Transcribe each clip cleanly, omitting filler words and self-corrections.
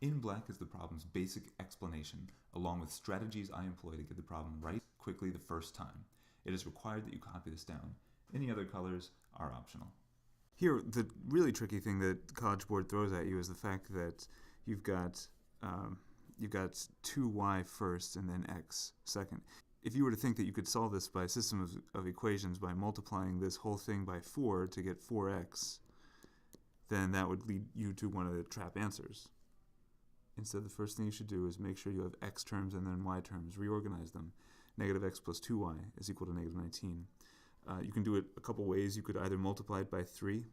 In black is the problem's basic explanation, along with strategies I employ to get the problem right quickly the first time. It is required that you copy this down. Any other colors are optional. Here, the really tricky thing that the College Board throws at you is the fact that you've got 2y first and then x second. If you were to think that you could solve this by a system of equations by multiplying this whole thing by 4 to get 4x, then that would lead you to one of the trap answers. Instead, the first thing you should do is make sure you have x terms and then y terms. Reorganize them. Negative x plus 2y is equal to negative 19. You can do it a couple ways. You could either multiply it by 3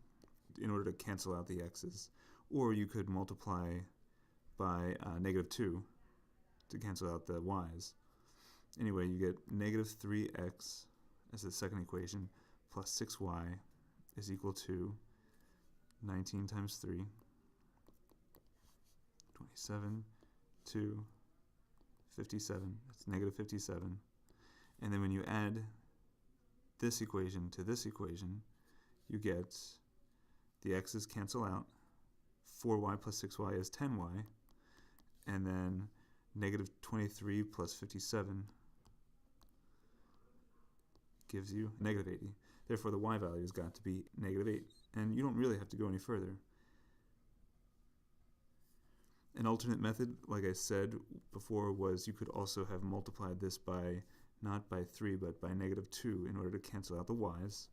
in order to cancel out the x's, or you could multiply by negative 2 to cancel out the y's. Anyway, you get negative 3x as the second equation plus 6y is equal to 19 times 3, 27, 2, 57. That's negative 57. And then when you add this equation to this equation, you get the x's cancel out. 4y plus 6y is 10y. And then negative 23 plus 57 gives you negative 80. Therefore, the y value has got to be negative 8. And you don't really have to go any further. An alternate method, like I said before, was you could also have multiplied this by, not by 3, but by negative 2 in order to cancel out the y's.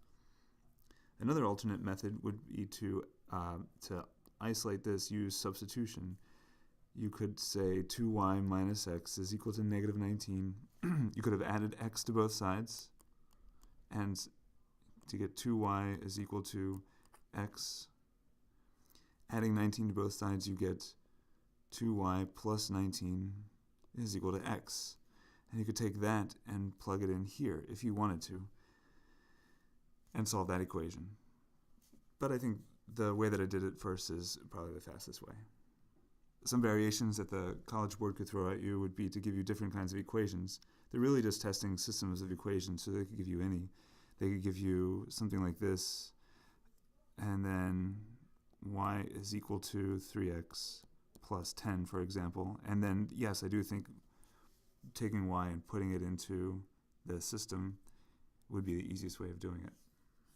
Another alternate method would be to isolate this, use substitution. You could say 2y minus x is equal to negative 19. You could have added x to both sides, and to get 2y is equal to x. Adding 19 to both sides, you get 2y plus 19 is equal to x. And you could take that and plug it in here if you wanted to and solve that equation. But I think the way that I did it first is probably the fastest way. Some variations that the College Board could throw at you would be to give you different kinds of equations. They're really just testing systems of equations, so they could give you any. They could give you something like this, and then y is equal to 3x plus 10, for example. And then, yes, I do think taking y and putting it into the system would be the easiest way of doing it.